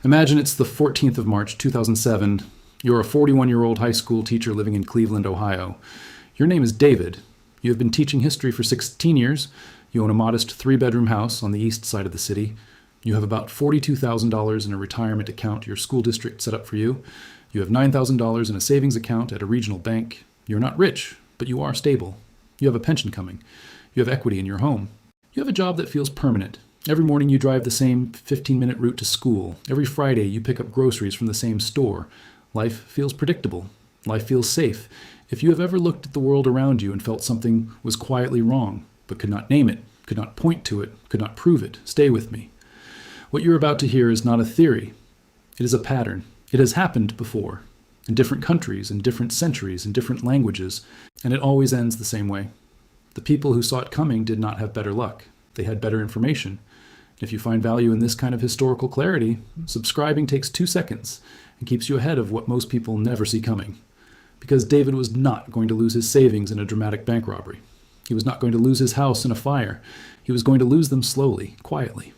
Imagine it's the 14th of March, 2007. You're a 41-year-old high school teacher living in Cleveland, Ohio. Your name is David. You have been teaching history for 16 years. You own a modest 3-bedroom house on the east side of the city. You have about $42,000 in a retirement account your school district set up for you. You have $9,000 in a savings account at a regional bank. You're not rich, but you are stable. You have a pension coming. You have equity in your home. You have a job that feels permanent. Every morning you drive the same 15-minute route to school. Every Friday you pick up groceries from the same store. Life feels predictable. Life feels safe. If you have ever looked at the world around you and felt something was quietly wrong, but could not name it, could not point to it, could not prove it, stay with me. What you're about to hear is not a theory. It is a pattern. It has happened before, in different countries, in different centuries, in different languages, and it always ends the same way. The people who saw it coming did not have better luck. They had better information. If you find value in this kind of historical clarity, subscribing takes 2 seconds and keeps you ahead of what most people never see coming. Because David was not going to lose his savings in a dramatic bank robbery. He was not going to lose his house in a fire. He was going to lose them slowly, quietly.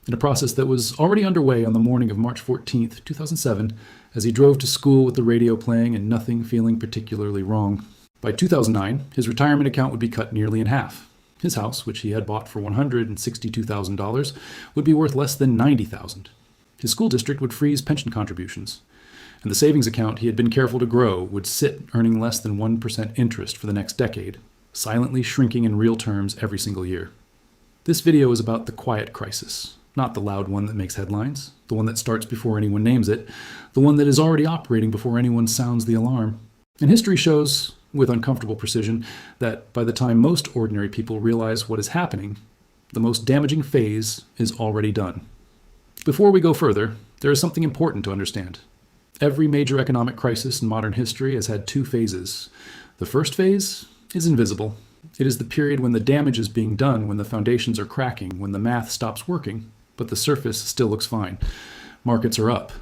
In a process that was already underway on the morning of March 14th, 2007, as he drove to school with the radio playing and nothing feeling particularly wrong. By 2009, his retirement account would be cut nearly in half. His house, which he had bought for $162,000, would be worth less than $90,000. His school district would freeze pension contributions. And the savings account he had been careful to grow would sit earning less than 1% interest for the next decade, silently shrinking in real terms every single year. This video is about the quiet crisis, not the loud one that makes headlines, the one that starts before anyone names it, the one that is already operating before anyone sounds the alarm. And history shows, with uncomfortable precision, that by the time most ordinary people realize what is happening, the most damaging phase is already done. Before we go further, there is something important to understand. Every major economic crisis in modern history has had 2 phases. The first phase is invisible. It is the period when the damage is being done, when the foundations are cracking, when the math stops working, but the surface still looks fine. Markets are up.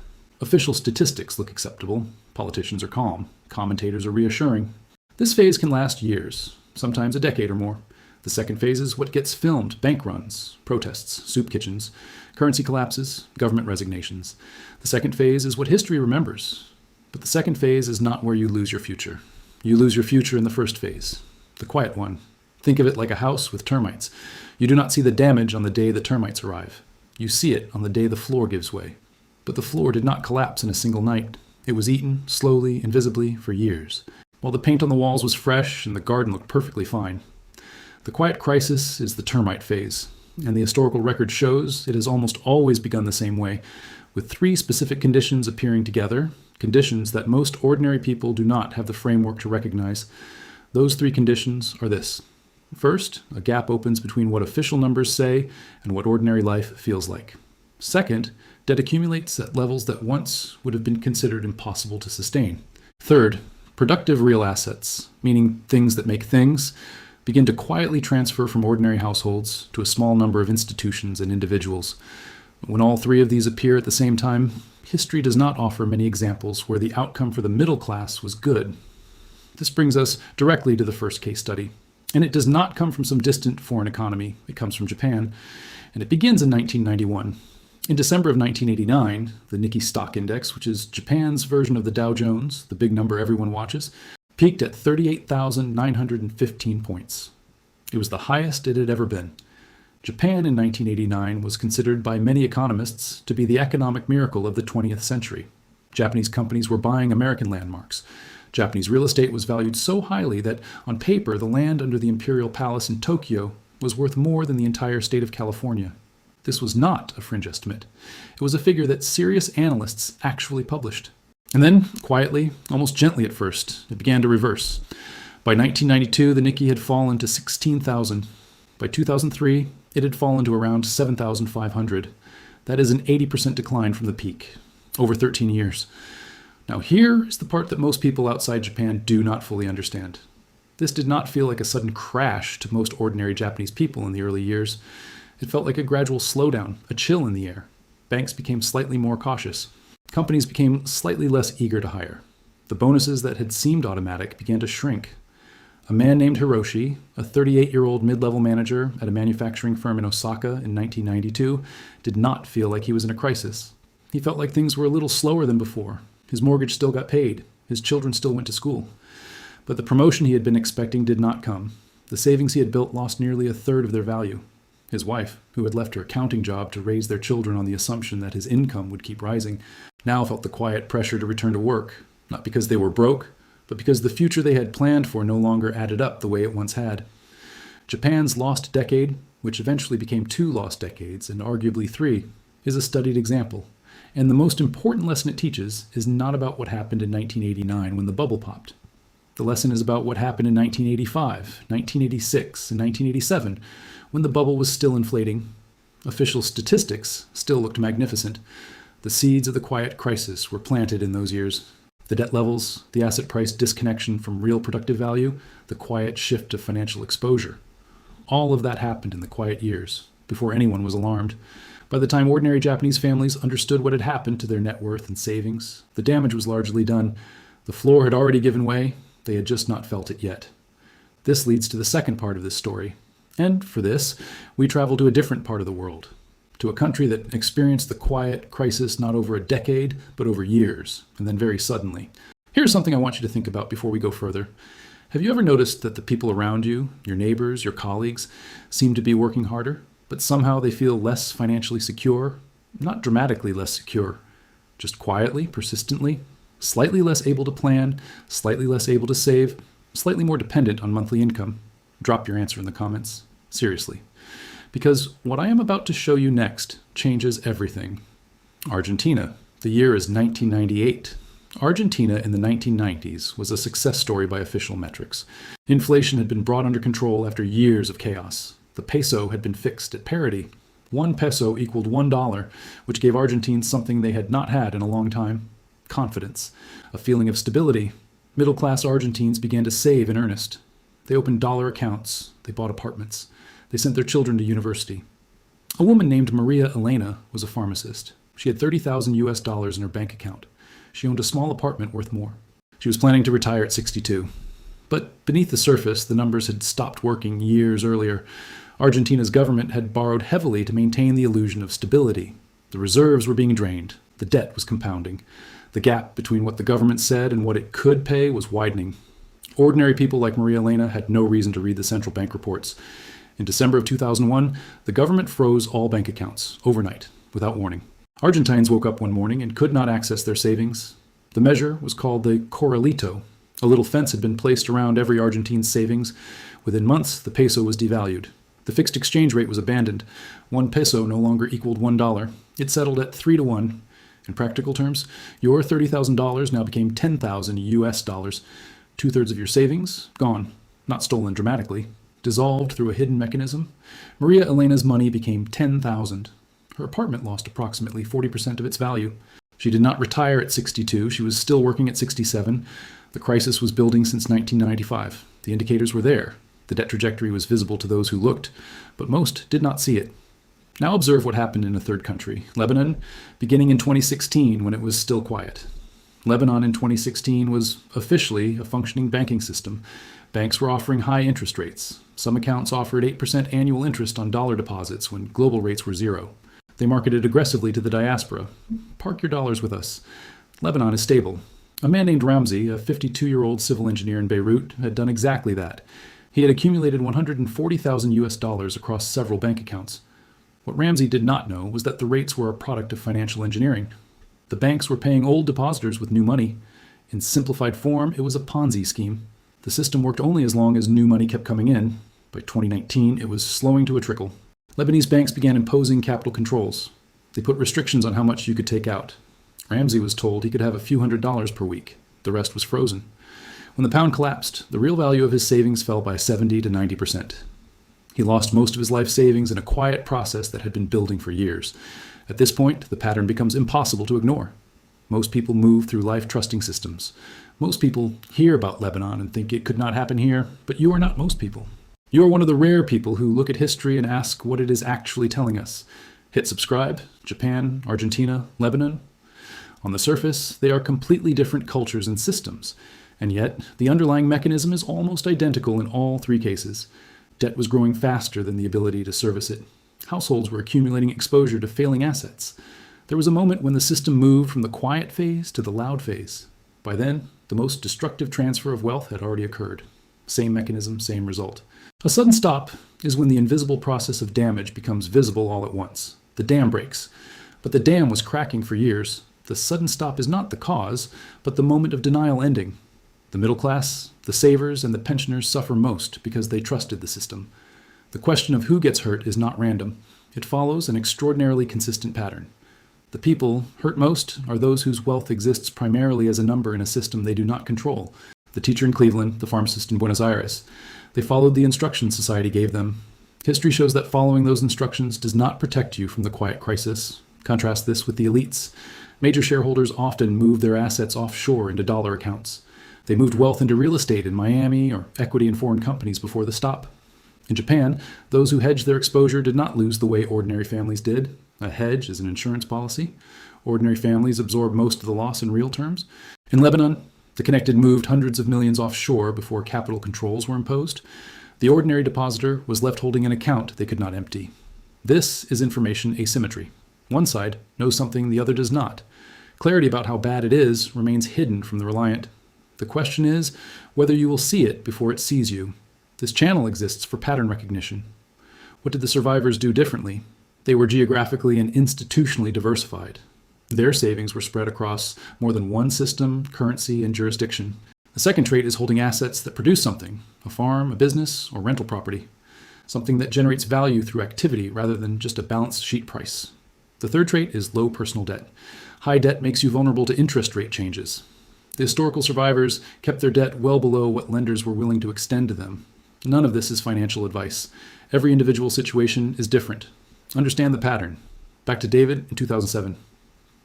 Official statistics look acceptable. Politicians are calm. Commentators are reassuring. This phase can last years, sometimes a decade or more. The second phase is what gets filmed: bank runs, protests, soup kitchens, currency collapses, government resignations. The second phase is what history remembers. But the second phase is not where you lose your future. You lose your future in the first phase, the quiet one. Think of it like a house with termites. You do not see the damage on the day the termites arrive. You see it on the day the floor gives way. But the floor did not collapse in a single night. It was eaten, slowly, invisibly, for years, while the paint on the walls was fresh and the garden looked perfectly fine. The quiet crisis is the termite phase, and the historical record shows it has almost always begun the same way, with 3 specific conditions appearing together, conditions that most ordinary people do not have the framework to recognize. Those 3 conditions are this. First, a gap opens between what official numbers say and what ordinary life feels like. Second, debt accumulates at levels that once would have been considered impossible to sustain. Third, productive real assets, meaning things that make things, begin to quietly transfer from ordinary households to a small number of institutions and individuals. When all 3 of these appear at the same time, history does not offer many examples where the outcome for the middle class was good. This brings us directly to the first case study. And it does not come from some distant foreign economy. It comes from Japan. And it begins in 1991. In December of 1989, the Nikkei stock index, which is Japan's version of the Dow Jones, the big number everyone watches, peaked at 38,915 points. It was the highest it had ever been. Japan in 1989 was considered by many economists to be the economic miracle of the 20th century. Japanese companies were buying American landmarks. Japanese real estate was valued so highly that, on paper, the land under the Imperial Palace in Tokyo was worth more than the entire state of California. This was not a fringe estimate. It was a figure that serious analysts actually published. And then, quietly, almost gently at first, it began to reverse. By 1992, the Nikkei had fallen to 16,000. By 2003, it had fallen to around 7,500. That is an 80% decline from the peak, over 13 years. Now here is the part that most people outside Japan do not fully understand. This did not feel like a sudden crash to most ordinary Japanese people in the early years. It felt like a gradual slowdown, a chill in the air. Banks became slightly more cautious. Companies became slightly less eager to hire. The bonuses that had seemed automatic began to shrink. A man named Hiroshi, a 38-year-old mid-level manager at a manufacturing firm in Osaka in 1992, did not feel like he was in a crisis. He felt like things were a little slower than before. His mortgage still got paid. His children still went to school. But the promotion he had been expecting did not come. The savings he had built lost nearly a third of their value. His wife, who had left her accounting job to raise their children on the assumption that his income would keep rising, now felt the quiet pressure to return to work, not because they were broke, but because the future they had planned for no longer added up the way it once had. Japan's lost decade, which eventually became 2 lost decades and arguably 3, is a studied example. And the most important lesson it teaches is not about what happened in 1989 when the bubble popped. The lesson is about what happened in 1985, 1986, and 1987 when the bubble was still inflating. Official statistics still looked magnificent. The seeds of the quiet crisis were planted in those years. The debt levels, the asset price disconnection from real productive value, the quiet shift of financial exposure. All of that happened in the quiet years, before anyone was alarmed. By the time ordinary Japanese families understood what had happened to their net worth and savings, the damage was largely done. The floor had already given way. They had just not felt it yet. This leads to the second part of this story. And for this, we travel to a different part of the world, to a country that experienced the quiet crisis not over a decade, but over years, and then very suddenly. Here's something I want you to think about before we go further. Have you ever noticed that the people around you, your neighbors, your colleagues, seem to be working harder, but somehow they feel less financially secure? Not dramatically less secure, just quietly, persistently, slightly less able to plan, slightly less able to save, slightly more dependent on monthly income? Drop your answer in the comments. Seriously. Because what I am about to show you next changes everything. Argentina. The year is 1998. Argentina in the 1990s was a success story by official metrics. Inflation had been brought under control after years of chaos. The peso had been fixed at parity. 1 peso equaled $1, which gave Argentines something they had not had in a long time: confidence, a feeling of stability. Middle-class Argentines began to save in earnest. They opened dollar accounts. They bought apartments. They sent their children to university. A woman named Maria Elena was a pharmacist. She had $30,000 in her bank account. She owned a small apartment worth more. She was planning to retire at 62. But beneath the surface, the numbers had stopped working years earlier. Argentina's government had borrowed heavily to maintain the illusion of stability. The reserves were being drained. The debt was compounding. The gap between what the government said and what it could pay was widening. Ordinary people like Maria Elena had no reason to read the central bank reports. In December of 2001, the government froze all bank accounts, overnight, without warning. Argentines woke up one morning and could not access their savings. The measure was called the corralito. A little fence had been placed around every Argentine's savings. Within months, the peso was devalued. The fixed exchange rate was abandoned. 1 peso no longer equaled $1. It settled at 3-to-1. In practical terms, your $30,000 now became $10,000. 2/3 of your savings, gone. Not stolen dramatically. Dissolved through a hidden mechanism. Maria Elena's money became $10,000. Her apartment lost approximately 40% of its value. She did not retire at 62. She was still working at 67. The crisis was building since 1995. The indicators were there. The debt trajectory was visible to those who looked, but most did not see it. Now observe what happened in a third country, Lebanon, beginning in 2016 when it was still quiet. Lebanon in 2016 was officially a functioning banking system. Banks were offering high interest rates. Some accounts offered 8% annual interest on dollar deposits when global rates were 0. They marketed aggressively to the diaspora. Park your dollars with us. Lebanon is stable. A man named Ramzi, a 52-year-old civil engineer in Beirut, had done exactly that. He had accumulated $140,000 across several bank accounts. What Ramzi did not know was that the rates were a product of financial engineering. The banks were paying old depositors with new money. In simplified form, it was a Ponzi scheme. The system worked only as long as new money kept coming in. By 2019, it was slowing to a trickle. Lebanese banks began imposing capital controls. They put restrictions on how much you could take out. Ramzi was told he could have a few $100s per week. The rest was frozen. When the pound collapsed, the real value of his savings fell by 70 to 90%. He lost most of his life savings in a quiet process that had been building for years. At this point, the pattern becomes impossible to ignore. Most people move through life trusting systems. Most people hear about Lebanon and think it could not happen here, but you are not most people. You are one of the rare people who look at history and ask what it is actually telling us. Hit subscribe. Japan, Argentina, Lebanon. On the surface, they are completely different cultures and systems, and yet the underlying mechanism is almost identical in all 3 cases. Debt was growing faster than the ability to service it. Households were accumulating exposure to failing assets. There was a moment when the system moved from the quiet phase to the loud phase. By then, the most destructive transfer of wealth had already occurred. Same mechanism, same result. A sudden stop is when the invisible process of damage becomes visible all at once. The dam breaks. But the dam was cracking for years. The sudden stop is not the cause, but the moment of denial ending. The middle class, the savers, and the pensioners suffer most because they trusted the system. The question of who gets hurt is not random. It follows an extraordinarily consistent pattern. The people hurt most are those whose wealth exists primarily as a number in a system they do not control. The teacher in Cleveland, the pharmacist in Buenos Aires. They followed the instructions society gave them. History shows that following those instructions does not protect you from the quiet crisis. Contrast this with the elites. Major shareholders often moved their assets offshore into dollar accounts. They moved wealth into real estate in Miami or equity in foreign companies before the stop. In Japan, those who hedged their exposure did not lose the way ordinary families did. A hedge is an insurance policy. Ordinary families absorb most of the loss in real terms. In Lebanon, the connected moved hundreds of millions offshore before capital controls were imposed. The ordinary depositor was left holding an account they could not empty. This is information asymmetry. One side knows something the other does not. Clarity about how bad it is remains hidden from the reliant. The question is whether you will see it before it sees you. This channel exists for pattern recognition. What did the survivors do differently? They were geographically and institutionally diversified. Their savings were spread across more than one system, currency, and jurisdiction. The second trait is holding assets that produce something, a farm, a business, or rental property, something that generates value through activity rather than just a balance sheet price. The third trait is low personal debt. High debt makes you vulnerable to interest rate changes. The historical survivors kept their debt well below what lenders were willing to extend to them. None of this is financial advice. Every individual situation is different. Understand the pattern. Back to David in 2007.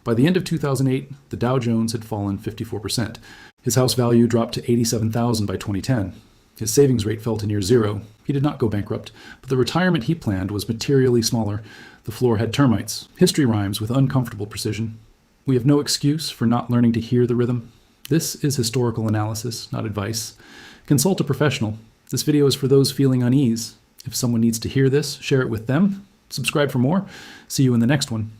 By the end of 2008, the Dow Jones had fallen 54%. His house value dropped to $87,000 by 2010. His savings rate fell to near zero. He did not go bankrupt, but the retirement he planned was materially smaller. The floor had termites. History rhymes with uncomfortable precision. We have no excuse for not learning to hear the rhythm. This is historical analysis, not advice. Consult a professional. This video is for those feeling unease. If someone needs to hear this, share it with them. Subscribe for more. See you in the next one.